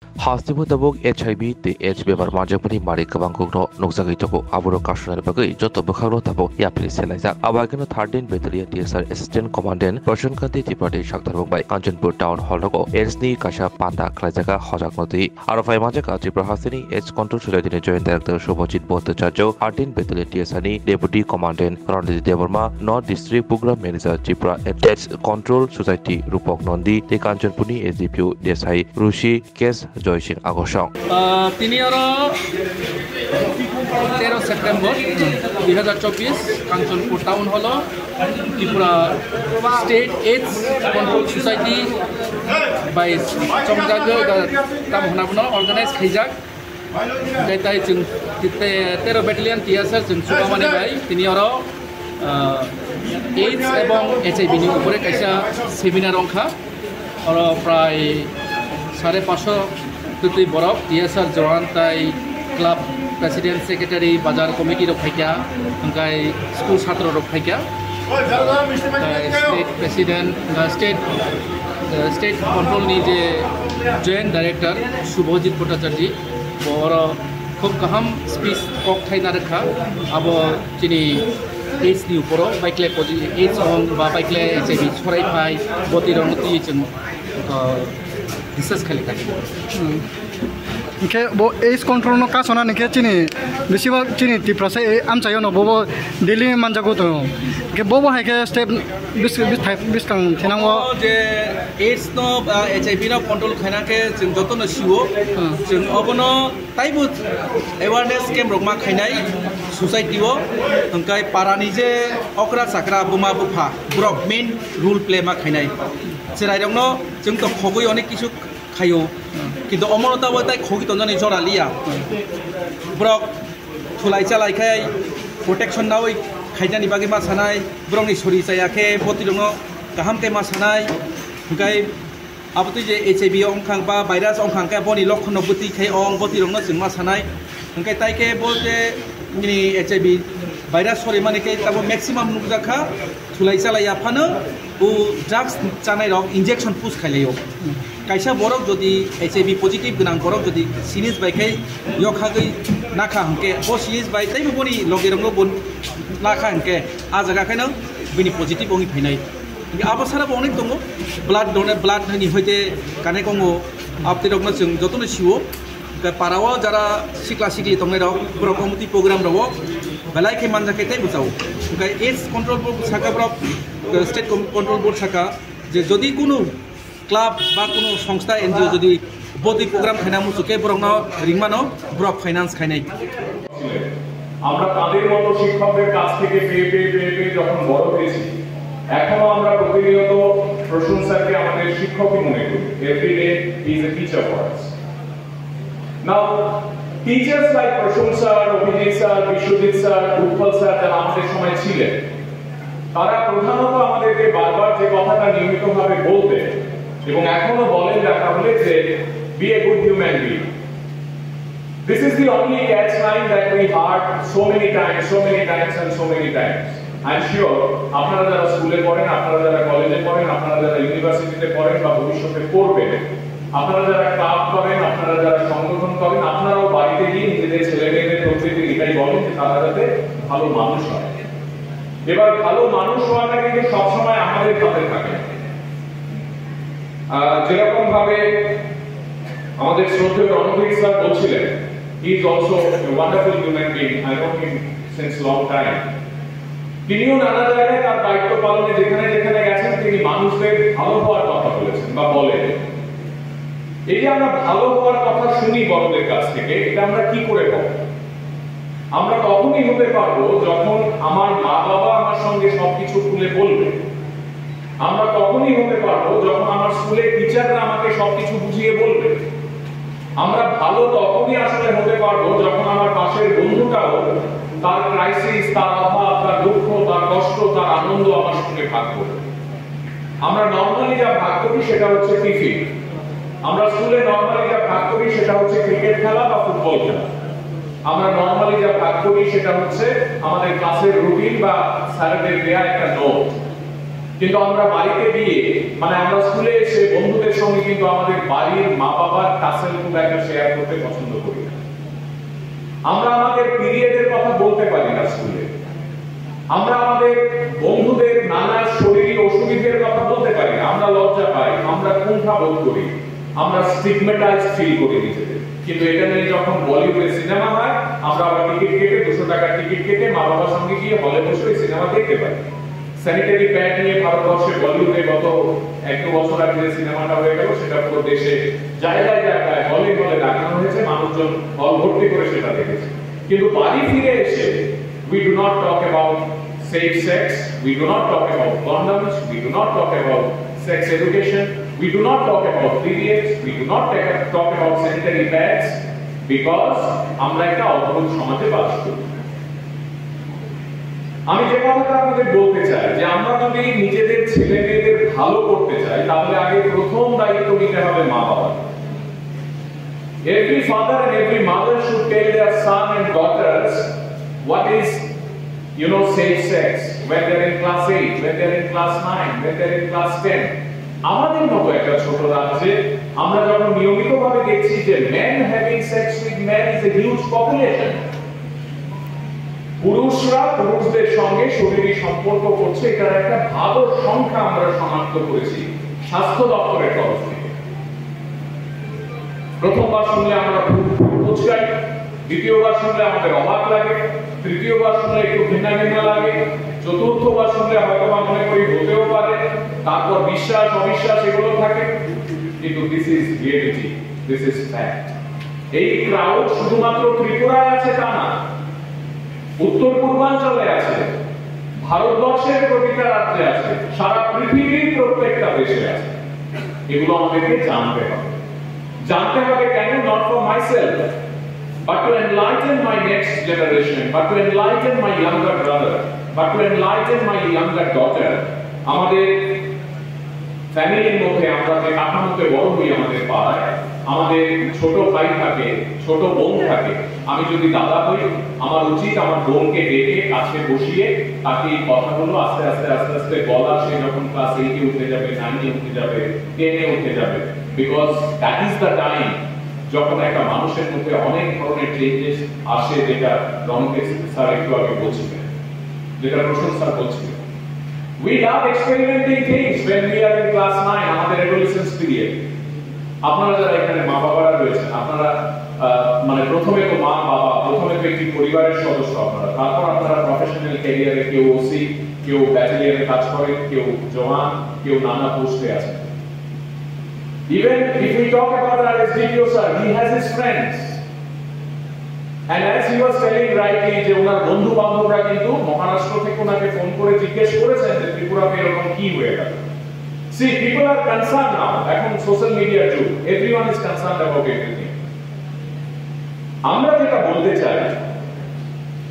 Hasibu tabuk HIV te AIDS bebar majapani mari kabangkok nokjagoi toko aburo kashonar bagai joto bokagno tabuk yapili selaijak abageno 13 Battalion TSR Assistant Commandant Prashankanti Tripathi Sakdarbok bai Kanchanpur Town Hall roko AIDS ni kasha panda khlaijaka hojak noti aro fai majaka Tripura Hasini AIDS Control Society Joint Director Shubhajit Bhattacharya 13 Battalion TSR ni Deputy Commandant Ranjit Devarma North District Program Manager Tripura AIDS Control Society Rupok Nondi te Kanchanpuri SDPO Desai Rushi Kes Joy Singh Agosong তিনি আরো 13 September 2024 Kanchanpur town hall Tripura state AIDS control society by চমজাগো তাম হনাবনো organise খাইজাক তাই जों 13 battalion TSR जों সুবামানি by তিনি আরো এইডস এবং এইচআইভি नि উপরে কাইসা সেমিনার অংখা আর প্রায় 550 তুই বরফ টিএসআর জওয়ান তাই ক্লাব প্রেসিডেন্ট সেক্রেটারি বাজার কমিটি রক্ষাইকা ওখাই স্কুল ছাত্র রক্ষাইকা স্টেট প্রেসিডেন্ট স্টেট কন্ট্রোলনি যে জয়েন্ট ডাইরেক্টর শুভজিৎ ভট্টাচার্য বড় খুব গাহাম স্পিচ কক থাইনা রেখা আবো যিনি এইডসनि উপর বাইকলে এইডস বা বাইকলে এইচআইভি সরাইফাই বতিরনতি जों रिसर्च खाली इनके वो एज कंट्रोल नो का सोना निके चिनी बेसिबा चिनी टिप्रा से आम चाहिए न बोबो दिल्ली मानजागो तो के बोबो है के स्टेप बिस कां थिनांगो जे एज नो एचआईवी नो कंट्रोल खाना के जों जतो न सिवो जों अबनो ताइबो अवेयरनेस केम रकमा खाइनाय सोसाइटीओ अंकाय पारानि जे अक्रा साकरा बुमा बुफा ब्रक मेन रूल प्ले मा खाइनाय जेराइरंनो जों तो खगै अनेक किछु खायो किन्तु अमरता ताई खगि तंजनि जरा लिया ब्रक थुलाय चालायखाय प्रोटेक्शन नावै खाइजानि बागै मा सानाय ब्रकनि सरि जायाखे बतिरंनो गाहाम के मा सानाय ओंखाय आबोति जे एचआईवी अंखां बा भाइरास अंखां का बनि लक्षण बुति खाय अं बतिरंनो जों मा सानाय ओंखाय ताइके बो जे नि एचआईवी भाइरास सरि माने के ताबो मैक्सिमाम नुजाखा थुलाय चालाया फानो उ ड्राग्स जानाय रक इंजेक्शन पुश खाइलायो कायसा बरक जदि एचआईवी पजिटिव गनां बरक जदि सिरिज बाइखाय यखागै नाखा हंके ओ सिरिज बाइ ताइबो बनि लगेरंगो बन नाखा हंके आ जागाखायनो बिनि पजिटिव ओंि फैनाय आबो साराबो अनेक दङ ब्लाड डोनेट ब्लाड नि होइते काने कंगो आपतिरकनो जों जतनो सिवो पारावा जरा सिक्ला सिक्ली तंनाय रक ब्रकमति प्रोग्राम रव बेलायखे मानजाके ताइ बुझाव ओंखाय एज कंट्रोल बोर्ड साका ब्रक स्टेट कंट्रोल बोर्ड साका जे जदि कोनो क्लाब बा कोनो संस्था एनजिओ जदि बदि प्रोग्राम खाइना मुसुके बरंनो रिंमानो ब्रक फाइनान्स खाइनाय আমরা তাদের মতো শিক্ষকদের কাছ থেকে পেয়ে যখন বড় হয়েছি এখনো আমরা প্রতিনিয়ত প্রশংসাকে আমাদের শিক্ষকই মনে করি every day is a teacher for us now teachers like প্রশংসা Abhijit sir Biswajit sir Utpal sir যারা আমাদের সময় ছিলেন তারা প্রধানত আমাদেরকে বারবার যে কথাটা নিয়মিতভাবে বলতেন এবং এখনো বলেন দেখা হলে যে be a good human being This is the only catchline that we heard so many times and so many times. I'm sure আপনারা যারা স্কুলে পড়েন আপনারা যারা কলেজে পড়েন আপনারা যারা ইউনিভার্সিটিতে পড়েন বা ভবিষ্যতে পড়বেন আপনারা যারা ক্লাব করেন আপনারা যারা সংগঠন করেন আপনারাও বাড়িতে গিয়ে নিজেদের ছেলেমেয়েদের প্রত্যেকদিন এটাই বলেন যে তারা যাতে ভালো মানুষ হয় এবার ভালো মানুষ হওয়াটা কিন্তু সবসময় আমাদের হাতে থাকে যেরকম ভাবে আমাদের শ্রদ্ধেয় রণবীর স্যার বলছিলেন he is also a wonderful human being I know him since long time তিনিও নানা জায়গায় তার দায়িত্ব পালনে যেখানে যেখানে গেছেন তিনি মানুষদের ভালো হওয়ার কথা বলেছেন বা বলেন এই যে আমরা ভালো হওয়ার কথা শুনি বড়দের কাছ থেকে এটা আমরা কি করে পাবো আমরা তখনই হতে পারবো যখন আমার মা বাবা আমার সঙ্গে সবকিছু খুলে বলবে আমরা তখনই হতে পারবো যখন আমার স্কুলের টিচাররা আমাকে সবকিছু বুঝিয়ে বলবে আমরা ভালো তখনই আসলে হতে পারবো যখন আমার পাশের বন্ধুটাও তার ক্রাইসিস তার অভাব তার দুঃখ তার কষ্ট তার আনন্দ আমার সঙ্গে ভাগ করবে আমরা নরমালি যা ভাগ করি সেটা হচ্ছে টিফিন আমরা স্কুলে নরমালি যা ভাগ করি সেটা হচ্ছে ক্রিকেট খেলা বা ফুটবল খেলা আমরা নরমালি যা ভাগ করি সেটা হচ্ছে আমাদের ক্লাসের রুটিন বা স্যারদের দেয়া একটা নোট কিন্তু আমরা বাড়িতে গিয়ে মানে আমরা স্কুলে এসে বন্ধুদের সঙ্গে কিন্তু আমাদের বাড়ির মা বাবার কাছের খুব একটা শেয়ার করতে পছন্দ করি না। আমরা আমাদের পিরিয়ডের কথা বলতে পারি না স্কুলে। আমরা আমাদের বন্ধুদের নানা শরীরী অসুবিধার কথা বলতে পারি না, আমরা লজ্জা পাই, আমরা কুণ্ঠা বোধ করি, আমরা স্টিগম্যাটাইজ ফিল করি নিজেদের। কিন্তু এটা নিয়ে যখন বলিউডে সিনেমা হয়, আমরা আবার টিকিট কেটে 200 টাকার টিকিট কেটে মা বাবার সঙ্গে গিয়ে হলে বসে ওই সিনেমা দেখতে পারি। স্যানিটারি প্যাড নিয়ে ভারতবর্ষে বলিউডে গত 1-2 বছর আগে যে সিনেমাটা হয়ে গেল, সেটা পুরো দেশে জায়গায় জায়গায় হলে হলে দেখানো হয়েছে, মানুষজন হল ভর্তি করে সেটা দেখেছে। কিন্তু বাড়ি ফিরে এসে we do not talk about safe sex, we do not talk about condoms, we do not talk about sex education, we do not talk about periods, we do not talk about sanitary pads, because আমরা একটা অদ্ভুত সমাজে বাস করি। আমি যে কথাটা আপনাদের বলতে চাই যে আমরা যদি নিজেদের ছেলে মেয়েদের ভালো করতে চাই, তাহলে আগে প্রথম দায়িত্ব নিতে হবে মা বাবা। Every father and every mother should tell their son and daughters what is, safe sex when they're in class 8, when they're in class 9, when they're in class 10. আমাদের মতো একটা ছোট রাজ্যে আমরা যখন নিয়মিতভাবে দেখছি যে men having sex with men is a huge population, পুরুষরা পুরুষদের সঙ্গে শরীরী সম্পর্ক করছে, এটার একটা ভালো সংখ্যা আমরা শনাক্ত করেছি স্বাস্থ্য দপ্তরের তরফ থেকে। প্রথমবার শুনলে আমরা বুঝাই, দ্বিতীয়বার শুনলে আমাদের অবাক লাগে, তৃতীয়বার শুনলে একটু ঘৃণা ঘৃণা লাগে, চতুর্থবার শুনলে হয়তো বা মনে করি হতেও পারে, তারপর বিশ্বাস অবিশ্বাস এগুলো থাকে। কিন্তু this is reality, this is fact. এই ক্রাউড শুধুমাত্র ত্রিপুরায় আছে তা না, উত্তর পূর্বাঞ্চলে আছে, ভারতবর্ষের প্রতিটা রাজ্যে আছে, সারা পৃথিবীর প্রত্যেকটা দেশে আছে। এগুলো আমাদেরকে জানতে হবে। জানতে হবে কেন? not for myself, but to enlighten my next generation, but to enlighten my younger brother, but to enlighten my younger daughter. আমাদের ফ্যামিলির মধ্যে আমরা যে কাঠামোতে বড় হই, আমাদের পাড়ায় আমাদের ছোট ভাই থাকে, ছোট বোন থাকে। আমি যদি দাদা হই, আমার উচিত আমার বোনকে ডেকে কাছে বসিয়ে তাকে এই কথাগুলো আস্তে আস্তে আস্তে আস্তে বলা। সে যখন ক্লাস 8-এ উঠে যাবে, 9-এ উঠে যাবে, 10-এ উঠে যাবে, because that is the time যখন একটা মানুষের মধ্যে অনেক ধরনের চেঞ্জেস আসে, যেটা রমেশ স্যার একটু আগে বলছিলেন, যেটা প্রশান্ত স্যার বলছিলেন। We love experimenting things when we are in class 9, আমাদের adolescence period. আপনারা যারা এখানে মা বাবারা রয়েছেন, আপনারা মানে প্রথমে তো মা বাবা, প্রথমে তো একটি পরিবারের সদস্য আপনারা, তারপর আপনারা প্রফেশনাল ক্যারিয়ারে কেউ ওসি, কেউ ব্যাটালিয়নে কাজ করে, কেউ জওয়ান, কেউ নানা পোস্টে আছে। Even if we talk about our SDPO sir, he has his friends, and as he was telling rightly যে ওনার বন্ধু বান্ধবরা কিন্তু মহারাষ্ট্র থেকে ওনাকে ফোন করে জিজ্ঞেস করেছেন যে ত্রিপুরাতে এরকম কি হয়ে গেল। See, people are concerned now. এখন সোশ্যাল মিডিয়া যুগ, everyone is concerned about everything. আমরা যেটা বলতে চাই